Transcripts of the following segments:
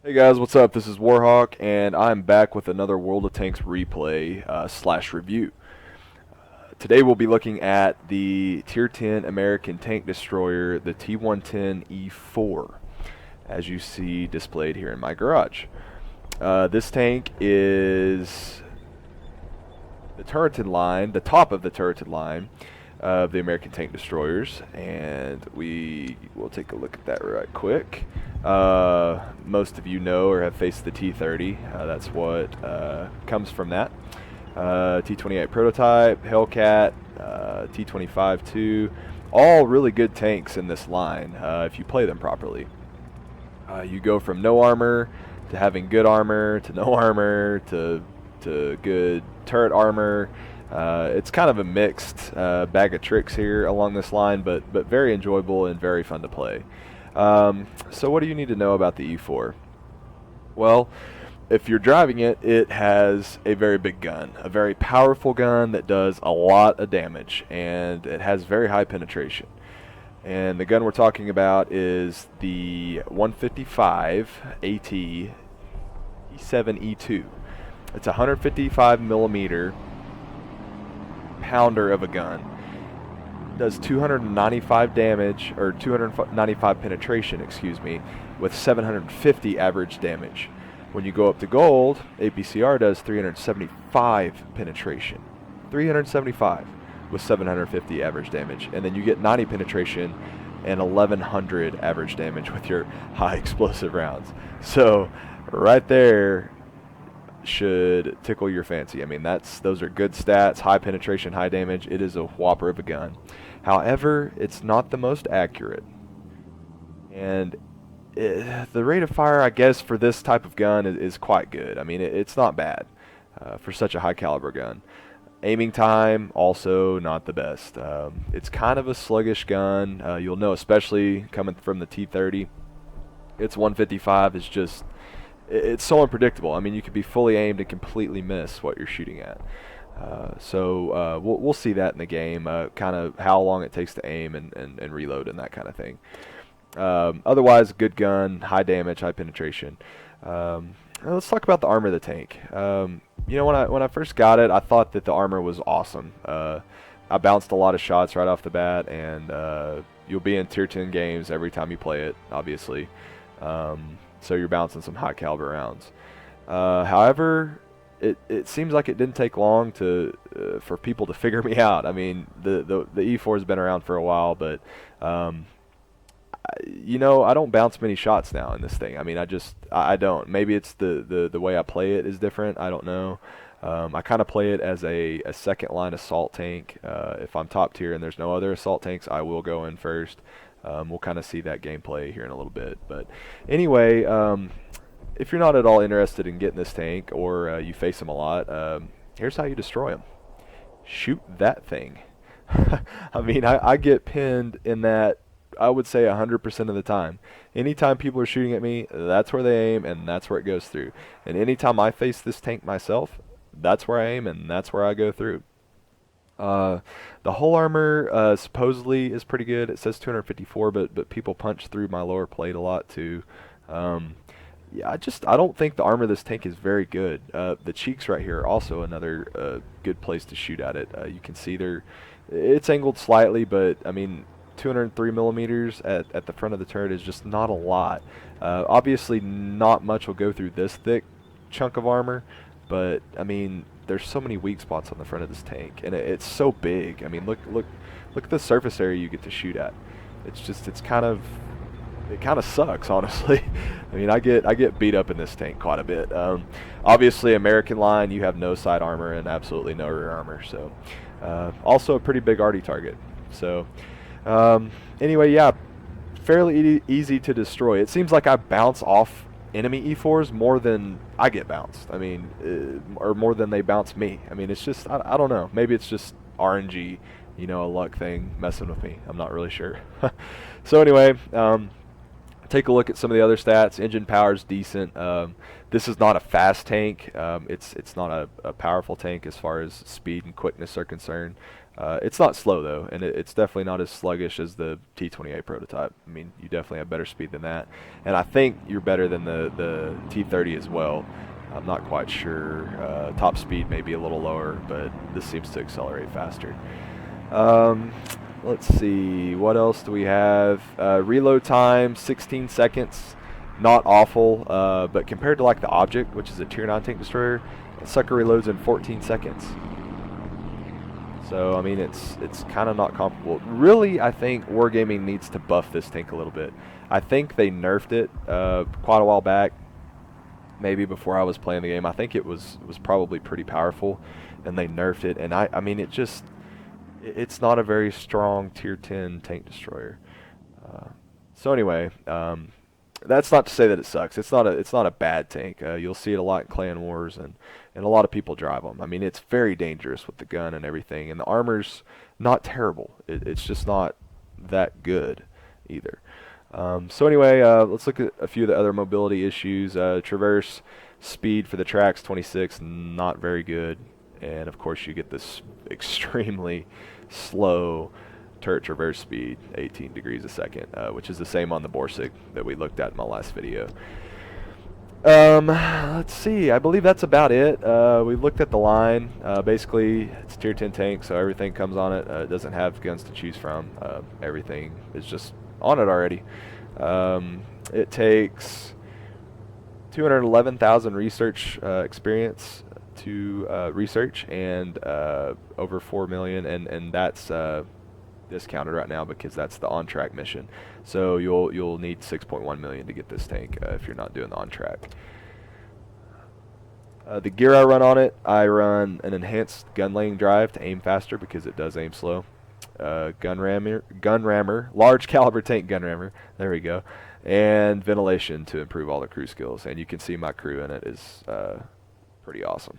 Hey guys, what's up? This is Warhawk, and I'm back with another World of Tanks replay slash review. Today we'll be looking at the Tier 10 American tank destroyer, the T110E4, as you see displayed here in my garage. This tank is the turreted line, the top of the turreted line of the American tank destroyers, and we will take a look at that right quick. Most of you know or have faced the T30. That's what comes from that. T28 prototype, Hellcat, T25-2, all really good tanks in this line if you play them properly. You go from no armor to having good armor to no armor to good turret armor. It's kind of a mixed bag of tricks here along this line, but very enjoyable and very fun to play. So what do you need to know about the E4? Well, if you're driving it, it has a very big gun, a very powerful gun that does a lot of damage, and it has very high penetration. And the gun we're talking about is the 155 AT E7E2. It's a 155 millimeter pounder of a gun. Does 295 damage, or 295 penetration, excuse me, with 750 average damage. When you go up to gold, APCR does 375 penetration. 375 with 750 average damage. And then you get 90 penetration and 1100 average damage with your high explosive rounds. So right there should tickle your fancy. I mean, those are good stats, high penetration, high damage. It is a whopper of a gun. However, it's not the most accurate. And the rate of fire, I guess, for this type of gun is quite good. I mean, it's not bad for such a high caliber gun. Aiming time, also not the best. It's kind of a sluggish gun. You'll know, especially coming from the T30. Its 155 is just, it's so unpredictable. I mean, you could be fully aimed and completely miss what you're shooting at. So we'll see that in the game, kind of how long it takes to aim and reload and that kind of thing. Otherwise, good gun, high damage, high penetration. Let's talk about the armor of the tank. You know, when I first got it, I thought that the armor was awesome. I bounced a lot of shots right off the bat, and you'll be in tier 10 games every time you play it, obviously. So you're bouncing some high caliber rounds. However, it seems like it didn't take long for people to figure me out. I mean, the E4 has been around for a while, but you know, I don't bounce many shots now in this thing. I mean, I don't. Maybe it's the way I play it is different. I don't know. I kind of play it as a second line assault tank. If I'm top tier and there's no other assault tanks, I will go in first. We'll kind of see that gameplay here in a little bit. But anyway, if you're not at all interested in getting this tank, or you face them a lot, here's how you destroy them. Shoot that thing. I mean, I get pinned in that, I would say, 100% of the time. Anytime people are shooting at me, that's where they aim, and that's where it goes through. And anytime I face this tank myself, that's where I aim, and that's where I go through. The hull armor supposedly is pretty good. It says 254, but people punch through my lower plate a lot too. Yeah, I don't think the armor of this tank is very good. The cheeks right here are also another good place to shoot at it. You can see it's angled slightly, but I mean, 203 millimeters at the front of the turret is just not a lot. Obviously, not much will go through this thick chunk of armor, but I mean, there's so many weak spots on the front of this tank, and it's so big. I mean, look at the surface area you get to shoot at. It kind of sucks, honestly. I mean, I get beat up in this tank quite a bit. Obviously, American line, you have no side armor and absolutely no rear armor, so also a pretty big arty target. So anyway, yeah, fairly easy to destroy. It seems like I bounce off enemy E4s more than I get bounced. I mean, or more than they bounce me. I mean, it's just, I don't know. Maybe it's just RNG, you know, a luck thing messing with me. I'm not really sure. So anyway, take a look at some of the other stats. Engine power is decent. This is not a fast tank. It's not a powerful tank as far as speed and quickness are concerned. It's not slow though, and it's definitely not as sluggish as the T28 prototype. I mean, you definitely have better speed than that, and I think you're better than the T30 as well. I'm not quite sure. Top speed may be a little lower, but this seems to accelerate faster. Let's see, what else do we have? Reload time, 16 seconds. Not awful, but compared to like the Object, which is a Tier 9 tank destroyer, the sucker reloads in 14 seconds. So, I mean, it's kind of not comparable. Really, I think Wargaming needs to buff this tank a little bit. I think they nerfed it quite a while back, maybe before I was playing the game. I think it was probably pretty powerful, and they nerfed it. And I mean, it's not a very strong Tier 10 tank destroyer. So anyway, that's not to say that it sucks. It's not a bad tank. You'll see it a lot in Clan Wars, and a lot of people drive them. I mean, it's very dangerous with the gun and everything, and the armor's not terrible. It's just not that good either. So anyway, let's look at a few of the other mobility issues. Traverse speed for the tracks, 26, not very good, and of course you get this extremely slow turret traverse speed, 18 degrees a second, which is the same on the Borsig that we looked at in my last video. Let's see, I believe that's about it. We looked at the line. Basically, it's a Tier 10 tank, so everything comes on it. It doesn't have guns to choose from. Everything is just on it already. It takes 211,000 research experience to research, and over 4 million, and that's discounted right now because that's the on-track mission. So you'll need 6.1 million to get this tank if you're not doing the on-track. The gear I run on it, I run an enhanced gun laying drive to aim faster because it does aim slow. Gun rammer, large caliber tank gun rammer, there we go, and ventilation to improve all the crew skills. And you can see my crew in it is pretty awesome.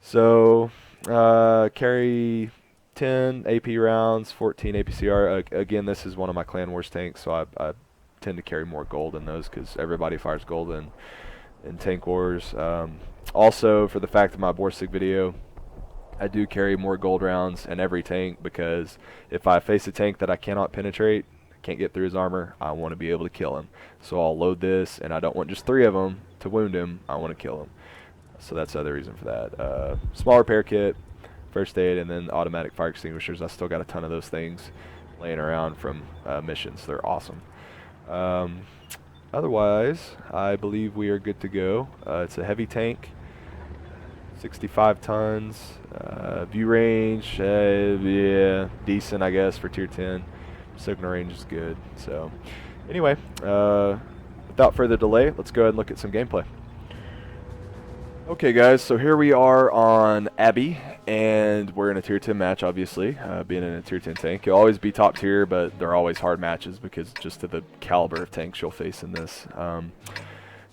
So carry 10 AP rounds, 14 APCR. Again, this is one of my Clan Wars tanks, so I tend to carry more gold in those because everybody fires gold in Tank Wars. Also, for the fact of my Borsig video, I do carry more gold rounds in every tank because if I face a tank that I cannot penetrate, can't get through his armor, I want to be able to kill him. So I'll load this, and I don't want just 3 of them to wound him. I want to kill him. So that's the other reason for that. Small repair kit, first aid, and then automatic fire extinguishers. I still got a ton of those things laying around from missions. They're awesome. Otherwise, I believe we are good to go. It's a heavy tank, 65 tons. View range, yeah, decent, I guess, for Tier 10. Signal range is good. So, anyway, without further delay, let's go ahead and look at some gameplay. Okay, guys, so here we are on Abbey, and we're in a Tier 10 match, obviously, being in a Tier 10 tank. You'll always be top tier, but they're always hard matches because just of the caliber of tanks you'll face in this. You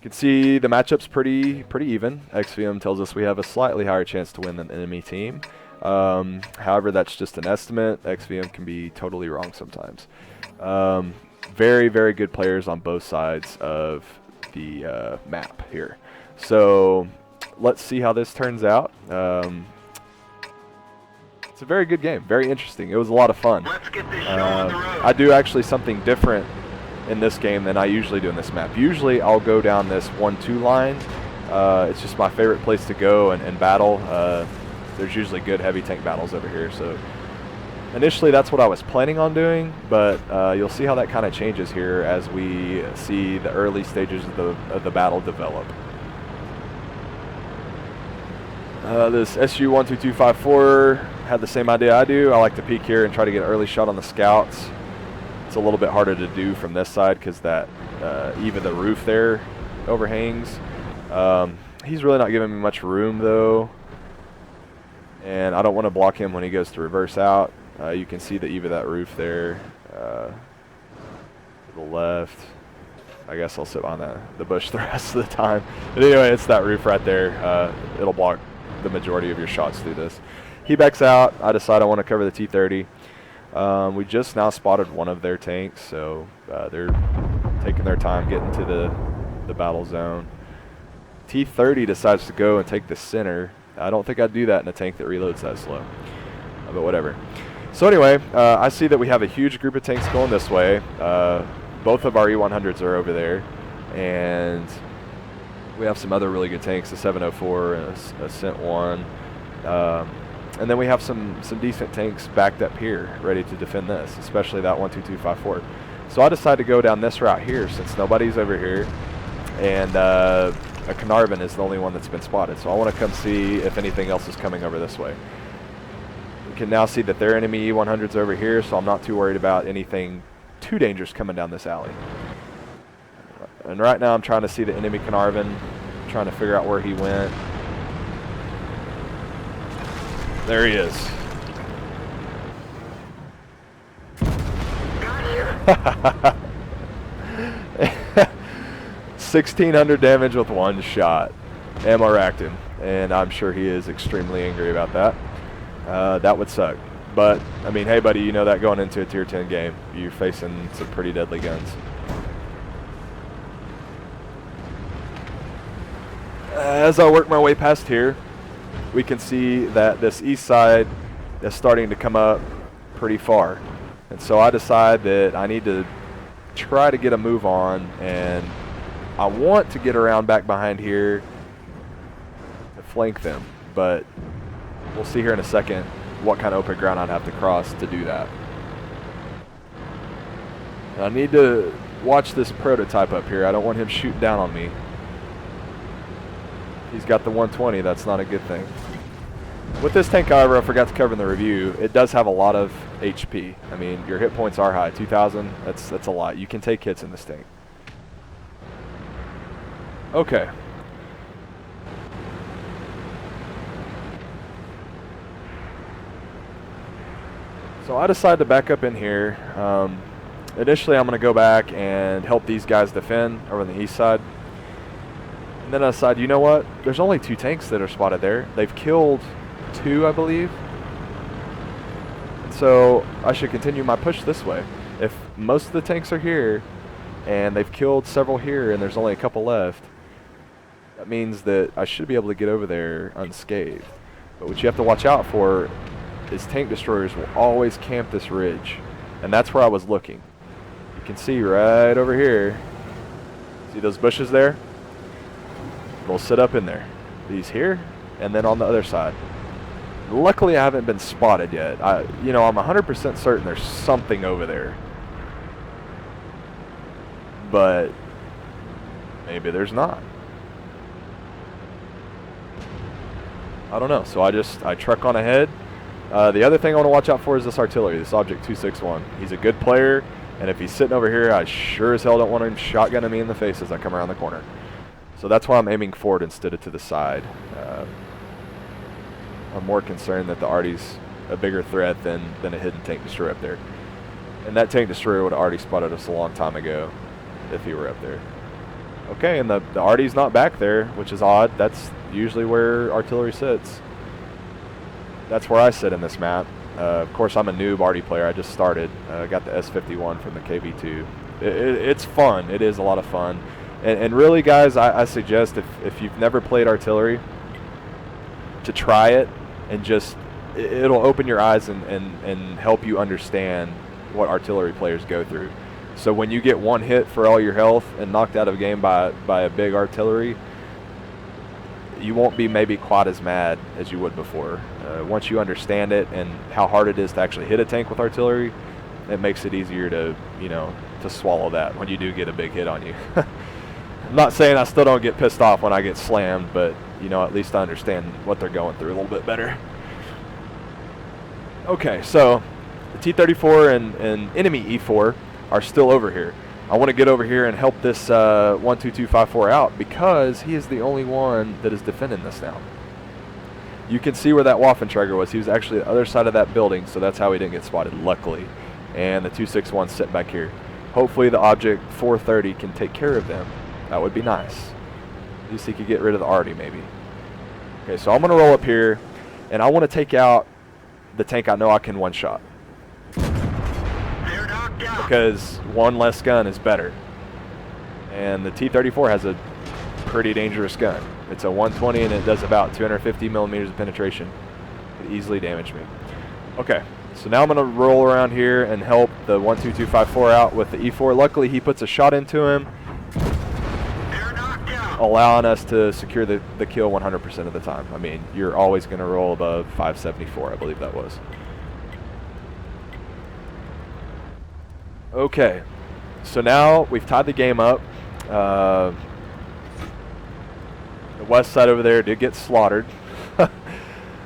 can see the matchup's pretty even. XVM tells us we have a slightly higher chance to win than the enemy team. However, that's just an estimate. XVM can be totally wrong sometimes. Very, very good players on both sides of the map here. So let's see how this turns out. It's a very good game, very interesting. It was a lot of fun. I do actually something different in this game than I usually do in this map. Usually I'll go down this 1-2 line. It's just my favorite place to go and battle. There's usually good heavy tank battles over here. So initially that's what I was planning on doing, but you'll see how that kind of changes here as we see the early stages of the battle develop. This SU-12254 had the same idea I do. I like to peek here and try to get an early shot on the scouts. It's a little bit harder to do from this side because that even the roof there overhangs. He's really not giving me much room though, and I don't want to block him when he goes to reverse out. You can see the even that roof there to the left. I guess I'll sit on the bush the rest of the time. But anyway, it's that roof right there. It'll block the majority of your shots through this. He backs out. I decide I want to cover the T-30. We just now spotted one of their tanks, so they're taking their time getting to the battle zone. T-30 decides to go and take the center. I don't think I'd do that in a tank that reloads that slow. but whatever. So anyway, I see that we have a huge group of tanks going this way. Both of our E100s are over there, and we have some other really good tanks, a 704 and a Cent 1. And then we have some decent tanks backed up here, ready to defend this, especially that 12254. So I decided to go down this route here since nobody's over here, and a Carnarvon is the only one that's been spotted. So I want to come see if anything else is coming over this way. We can now see that their enemy E100's over here, so I'm not too worried about anything too dangerous coming down this alley. And right now I'm trying to see the enemy Carnarvon, trying to figure out where he went. There he is. 1,600 damage with one shot. Ammo racked him, and I'm sure he is extremely angry about that. That would suck. But, I mean, hey buddy, you know that going into a tier 10 game, you're facing some pretty deadly guns. As I work my way past here, we can see that this east side is starting to come up pretty far. And so I decide that I need to try to get a move on, and I want to get around back behind here to flank them, but we'll see here in a second what kind of open ground I'd have to cross to do that. And I need to watch this prototype up here. I don't want him shooting down on me. He's got the 120, that's not a good thing. With this tank, however, I forgot to cover in the review, it does have a lot of HP. I mean, your hit points are high. 2,000, that's a lot. You can take hits in this tank. Okay. So I decided to back up in here. Initially, I'm going to go back and help these guys defend over on the east side. And then I decided, you know what? There's only 2 tanks that are spotted there. They've killed 2, I believe. And so I should continue my push this way. If most of the tanks are here, and they've killed several here, and there's only a couple left, that means that I should be able to get over there unscathed. But what you have to watch out for is tank destroyers will always camp this ridge. And that's where I was looking. You can see right over here. See those bushes there? They'll sit up in there. These here, and then on the other side. Luckily, I haven't been spotted yet. I'm 100% certain there's something over there. But maybe there's not. I don't know. So I truck on ahead. The other thing I want to watch out for is this artillery, this Object 261. He's a good player, and if he's sitting over here, I sure as hell don't want him shotgunning me in the face as I come around the corner. So that's why I'm aiming forward instead of to the side. I'm more concerned that the Arty's a bigger threat than a hidden tank destroyer up there. And that tank destroyer would have already spotted us a long time ago if he were up there. Okay, and the Arty's not back there, which is odd. That's usually where artillery sits. That's where I sit in this map. Of course, I'm a noob Arty player. I just started. I got the S51 from the KV2. It's fun. It is a lot of fun. And really, guys, I suggest if you've never played artillery, to try it and just, it'll open your eyes and help you understand what artillery players go through. So when you get one hit for all your health and knocked out of a game by a big artillery, you won't be maybe quite as mad as you would before. Once you understand it and how hard it is to actually hit a tank with artillery, it makes it easier to swallow that when you do get a big hit on you. I'm not saying I still don't get pissed off when I get slammed, but at least I understand what they're going through a little bit better. Okay, so the T-34 and enemy E4 are still over here. I want to get over here and help this 12254 out because he is the only one that is defending this now. You can see where that Waffenträger was. He was actually the other side of that building, so that's how he didn't get spotted, luckily. And the 261's sitting back here. Hopefully the Object 430 can take care of them. That would be nice. At least he could get rid of the Arty, maybe. Okay, so I'm going to roll up here, and I want to take out the tank I know I can one-shot. Because one less gun is better. And the T-34 has a pretty dangerous gun. It's a 120, and it does about 250 millimeters of penetration. It could easily damage me. Okay, so now I'm going to roll around here and help the 12254 out with the E4. Luckily, he puts a shot into him, allowing us to secure the kill 100% of the time. I mean, you're always going to roll above 574, I believe that was. Okay, so now we've tied the game up. The west side over there did get slaughtered.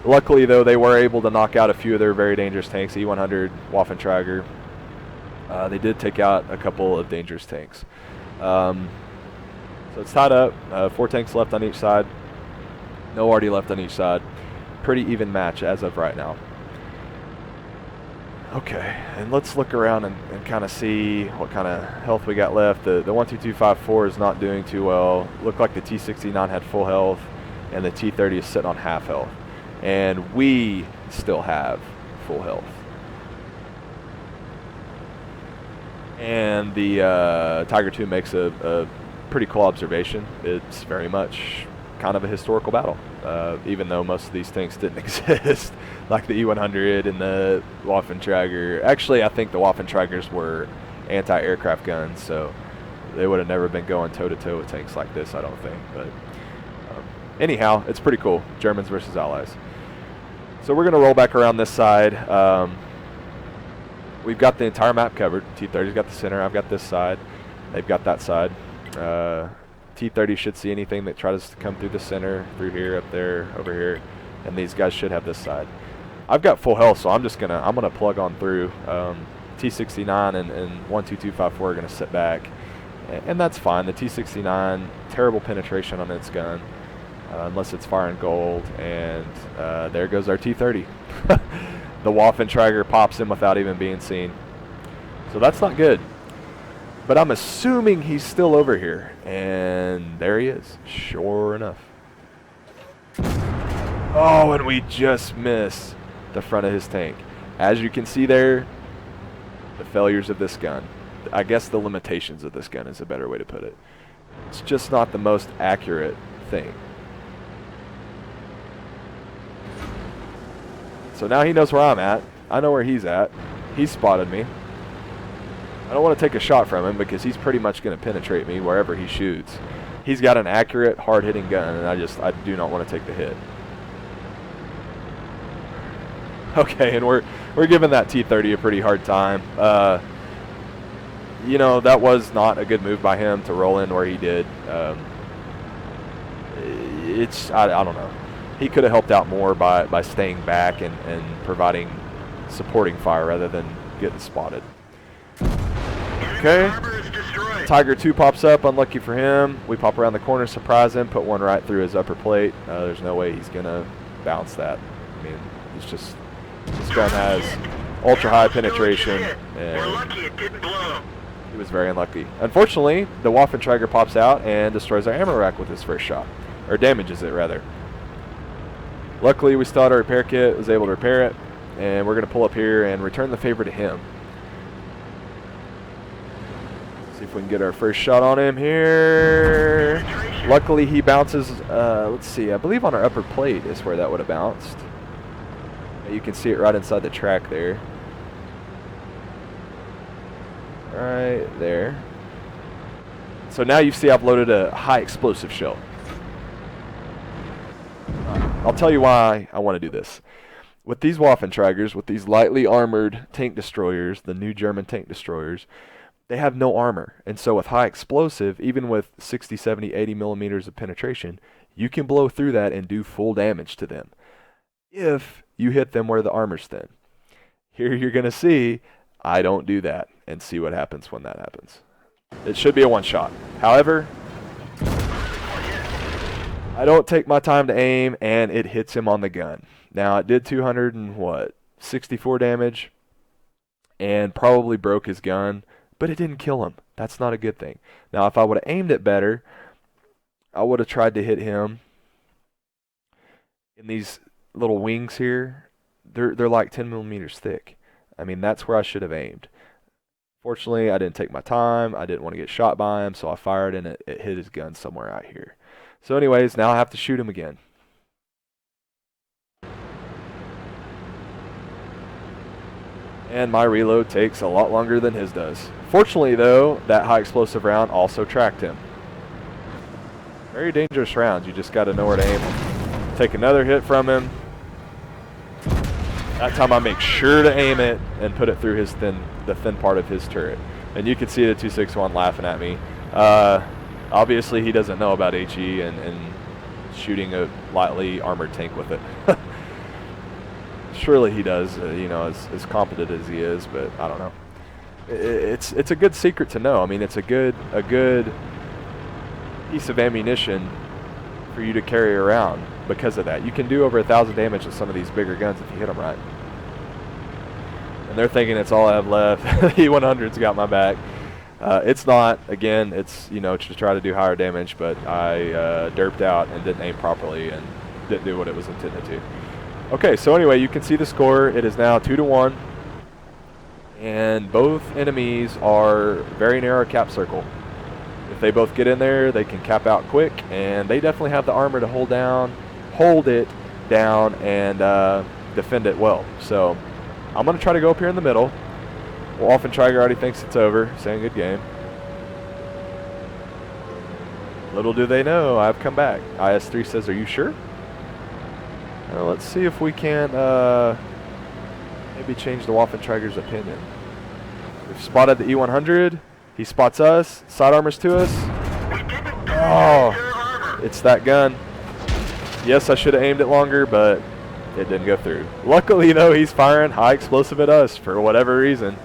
Luckily, though, they were able to knock out a few of their very dangerous tanks, E100, Waffentrager. They did take out a couple of dangerous tanks. So it's tied up. 4 tanks left on each side. No arty left on each side. Pretty even match as of right now. Okay, and let's look around and kind of see what kind of health we got left. The 12254 is not doing too well. Looked like the T69 had full health, and the T30 is sitting on half health. And we still have full health. And the Tiger II makes a pretty cool observation. It's very much kind of a historical battle, even though most of these tanks didn't exist, like the E100 and the Waffentrager. Actually, I think the Waffentragers were anti-aircraft guns, so they would have never been going toe-to-toe with tanks like this, I don't think. But anyhow, it's pretty cool, Germans versus Allies. So we're going to roll back around this side. We've got the entire map covered. T30's got the center. I've got this side. They've got that side. T30 should see anything that tries to come through the center, through here, up there, over here, and these guys should have this side. I've got full health, so I'm gonna plug on through. T69 and 12254 are gonna sit back, and that's fine. The T69, terrible penetration on its gun. Unless it's firing gold, and there goes our T30. The Waffentrager pops him without even being seen. So that's not good. But I'm assuming he's still over here, and there he is, sure enough. Oh, and we just miss the front of his tank. As you can see there, the failures of this gun. I guess the limitations of this gun is a better way to put it. It's just not the most accurate thing. So now he knows where I'm at. I know where he's at. He spotted me. I don't want to take a shot from him because he's pretty much going to penetrate me wherever he shoots. He's got an accurate, hard-hitting gun, and I do not want to take the hit. Okay, and we're giving that T-30 a pretty hard time. You know, that was not a good move by him to roll in where he did. I don't know. He could have helped out more by staying back and providing supporting fire rather than getting spotted. Okay. Tiger II pops up, unlucky for him. We pop around the corner, surprise him, put one right through his upper plate. There's no way he's going to bounce that. I mean, it's just, this gun has ultra-high penetration, and he was very unlucky. Unfortunately, the Waffentrager pops out and destroys our ammo rack with his first shot, or damages it, rather. Luckily, we still had our repair kit, was able to repair it, and we're going to pull up here and return the favor to him. See if we can get our first shot on him here. Luckily, he bounces, let's see, I believe on our upper plate is where that would have bounced. You can see it right inside the track there. Right there. So now you see I've loaded a high explosive shell. I'll tell you why I want to do this. With these Waffentragers, with these lightly armored tank destroyers, the new German tank destroyers, they have no armor. And so with high explosive, even with 60, 70, 80 millimeters of penetration, you can blow through that and do full damage to them if you hit them where the armor's thin. Here you're going to see I don't do that, and see what happens when that happens. It should be a one shot. However, I don't take my time to aim, and it hits him on the gun. Now, it did 264 damage, and probably broke his gun, but it didn't kill him. That's not a good thing. Now, if I would have aimed it better, I would have tried to hit him in these little wings here. They're like 10 millimeters thick. I mean, that's where I should have aimed. Fortunately, I didn't take my time. I didn't want to get shot by him, so I fired, and it hit his gun somewhere out here. So anyways, now I have to shoot him again. And my reload takes a lot longer than his does. Fortunately, though, that high explosive round also tracked him. Very dangerous rounds. You just got to know where to aim them. Take another hit from him. That time I make sure to aim it and put it through the thin part of his turret. And you can see the 261 laughing at me. Obviously, he doesn't know about HE and shooting a lightly armored tank with it. Surely he does, as competent as he is, but I don't know. It's a good secret to know. I mean, it's a good piece of ammunition for you to carry around because of that. You can do over 1,000 damage with some of these bigger guns if you hit them right. And they're thinking it's all I have left. The E100's got my back. It's not. Again, it's to try to do higher damage, but I derped out and didn't aim properly and didn't do what it was intended to. Okay, so anyway, you can see the score. It is now 2-1, and both enemies are very narrow cap circle. If they both get in there, they can cap out quick, and they definitely have the armor to hold it down, and defend it well. So I'm going to try to go up here in the middle. Wolfentrager already thinks it's over, saying good game. Little do they know, I've come back. IS3 says, are you sure? Let's see if we can maybe change the Wolfentrager's opinion. We've spotted the E100. He spots us. Side armor's to us. Oh, it's that gun. Yes, I should have aimed it longer, but it didn't go through. Luckily, though, he's firing high explosive at us for whatever reason.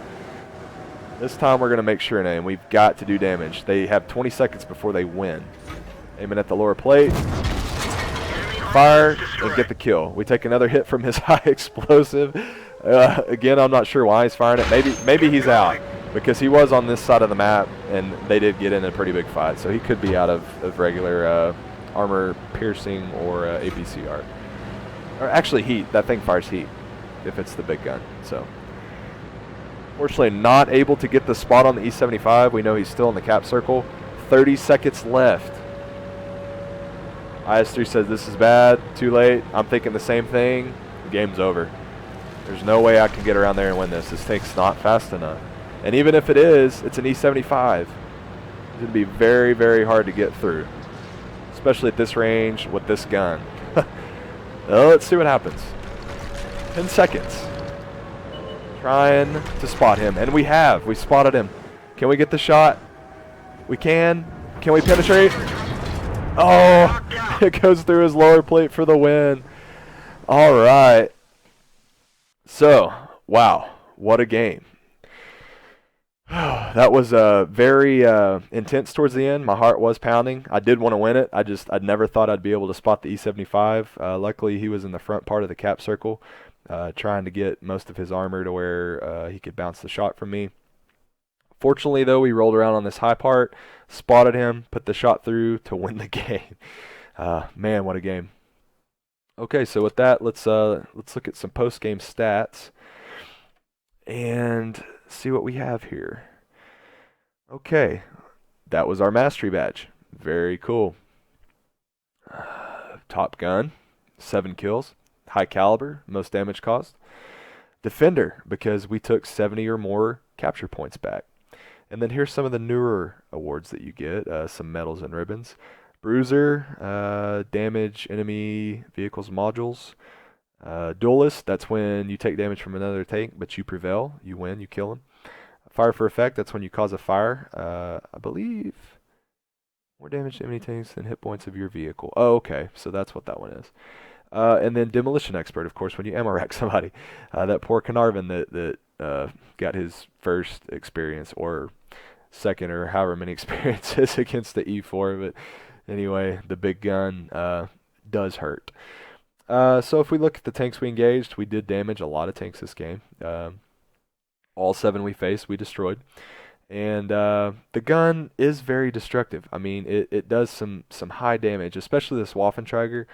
This time we're going to make sure and aim. We've got to do damage. They have 20 seconds before they win. Aiming at the lower plate. Fire and get the kill. We take another hit from his high explosive. Again, I'm not sure why he's firing it. Maybe he's out because he was on this side of the map and they did get in a pretty big fight. So he could be out of regular armor piercing or APCR. Or actually heat. That thing fires heat if it's the big gun. So fortunately not able to get the spot on the E75. We know he's still in the cap circle. 30 seconds left. IS3 says this is bad, too late. I'm thinking the same thing. The game's over. There's no way I can get around there and win this. This tank's not fast enough. And even if it is, it's an E75. It's going to be very, very hard to get through, especially at this range with this gun. Well, let's see what happens. 10 seconds. Trying to spot him, and we have. We spotted him. Can we get the shot? We can. Can we penetrate? Oh, it goes through his lower plate for the win. All right. So, wow, what a game. That was very intense towards the end. My heart was pounding. I did want to win it. I'd never thought I'd be able to spot the E75. Luckily, he was in the front part of the cap circle, trying to get most of his armor to where he could bounce the shot from me. Fortunately, though, we rolled around on this high part, spotted him, put the shot through to win the game. Man, what a game. Okay, so with that, let's look at some post-game stats and see what we have here. Okay, that was our mastery badge. Very cool. Top gun, 7 kills. High caliber, most damage caused. Defender, because we took 70 or more capture points back. And then here's some of the newer awards that you get, some medals and ribbons. Bruiser, damage enemy vehicles modules. Duelist, that's when you take damage from another tank, but you prevail. You win, you kill them. Fire for effect, that's when you cause a fire. I believe more damage to enemy tanks than hit points of your vehicle. Oh, okay, so that's what that one is. And then demolition expert, of course, when you ammo rack somebody. That poor Carnarvon that got his first experience, or second, or however many experiences against the E4. But anyway, the big gun does hurt. So if we look at the tanks we engaged, we did damage a lot of tanks this game. All 7 we faced, we destroyed. And the gun is very destructive. I mean, it does some high damage, especially this Wolfentrager.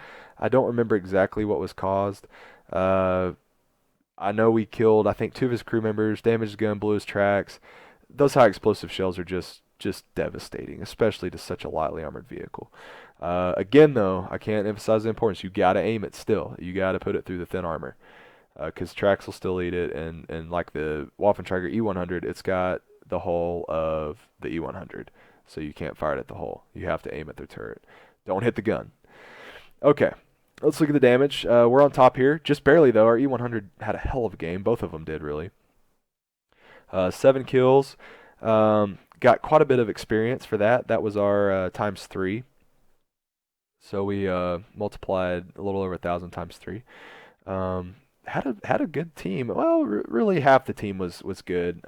I don't remember exactly what was caused. I know we killed, I think, 2 of his crew members, damaged the gun, blew his tracks. Those high explosive shells are just devastating, especially to such a lightly armored vehicle. Again, though, I can't emphasize the importance. You got to aim it still. You got to put it through the thin armor. because tracks will still eat it, and like the Waffentrager E100, it's got the hull of the E100, so you can't fire it at the hull. You have to aim at their turret. Don't hit the gun. Okay, let's look at the damage. We're on top here, just barely though. Our E100 had a hell of a game. Both of them did, really. 7 kills. Got quite a bit of experience for that. That was our times 3. So we multiplied a little over 1,000 times 3. Had a good team. Well, really half the team was good.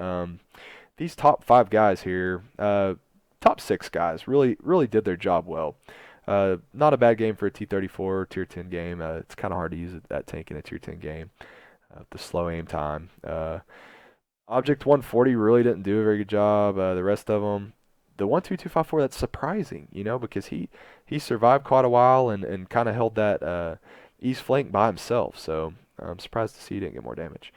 These top 5 guys here, top 6 guys, really did their job well. Not a bad game for a T-34 Tier 10 game. It's kind of hard to use that tank in a Tier 10 game. The slow aim time. Object 140 really didn't do a very good job. The rest of them, the 12254, that's surprising, because he survived quite a while and kind of held that east flank by himself. So I'm surprised to see he didn't get more damage.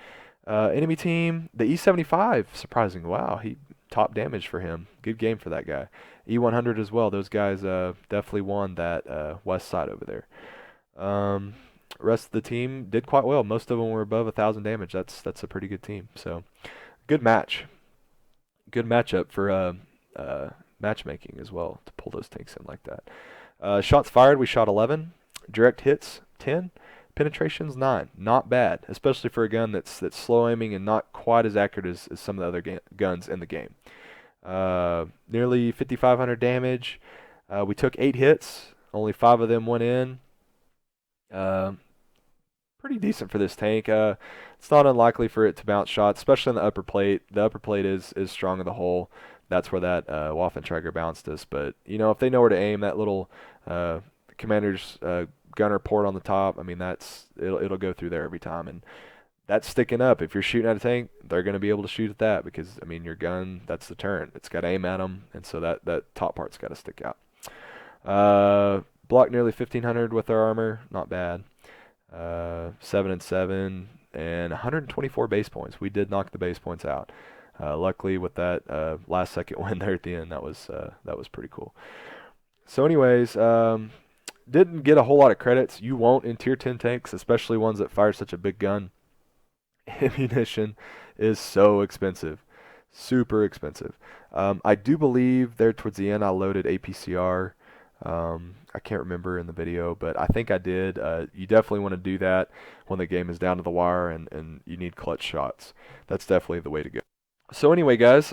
Enemy team, the E75, surprising. Wow, he top damage for him. Good game for that guy. E100 as well. Those guys definitely won that west side over there. Rest of the team did quite well. Most of them were above 1,000 damage. That's a pretty good team. So good match. Good matchup for matchmaking as well to pull those tanks in like that. Shots fired, we shot 11. Direct hits 10. Penetrations 9. Not bad, especially for a gun that's slow aiming and not quite as accurate as some of the other guns in the game. Nearly 5,500 damage. We took 8 hits. Only 5 of them went in. Pretty decent for this tank. It's not unlikely for it to bounce shots, especially in the upper plate. The upper plate is strong in the hole. That's where that Waffentrager bounced us. But if they know where to aim, that little commander's gunner port on the top, I mean it'll go through there every time, and that's sticking up. If you're shooting at a tank, they're going to be able to shoot at that because your gun, that's the turret. It's got to aim at them, and so that top part's got to stick out. Blocked nearly 1,500 with our armor, not bad. 7 and 7 and 124 base points. We did knock the base points out. Luckily with that last second win there at the end, that was pretty cool. So anyways, didn't get a whole lot of credits. You won't in Tier 10 tanks, especially ones that fire such a big gun. Ammunition is so expensive. Super expensive. I do believe there towards the end I loaded APCR. I can't remember in the video, but I think I did. You definitely want to do that when the game is down to the wire and you need clutch shots. That's definitely the way to go. So anyway, guys,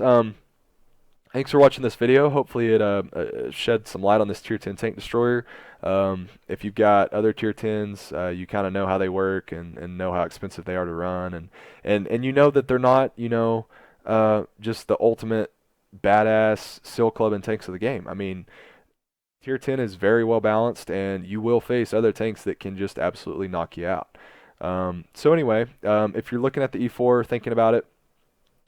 thanks for watching this video. Hopefully it shed some light on this Tier 10 tank destroyer. If you've got other Tier 10s, you kind of know how they work and know how expensive they are to run, and you know that they're not just the ultimate badass SEAL Club and tanks of the game. I mean, Tier 10 is very well balanced, and you will face other tanks that can just absolutely knock you out. So anyway, if you're looking at the E4, thinking about it,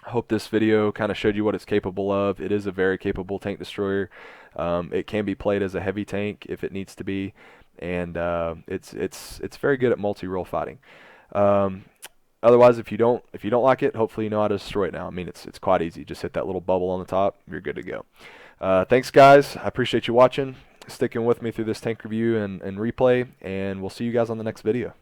I hope this video kind of showed you what it's capable of. It is a very capable tank destroyer. It can be played as a heavy tank if it needs to be, and it's very good at multi-role fighting. Otherwise, if you don't like it, hopefully you know how to destroy it now. I mean, it's quite easy. Just hit that little bubble on the top. You're good to go. Thanks, guys. I appreciate you watching, sticking with me through this tank review and replay, and we'll see you guys on the next video.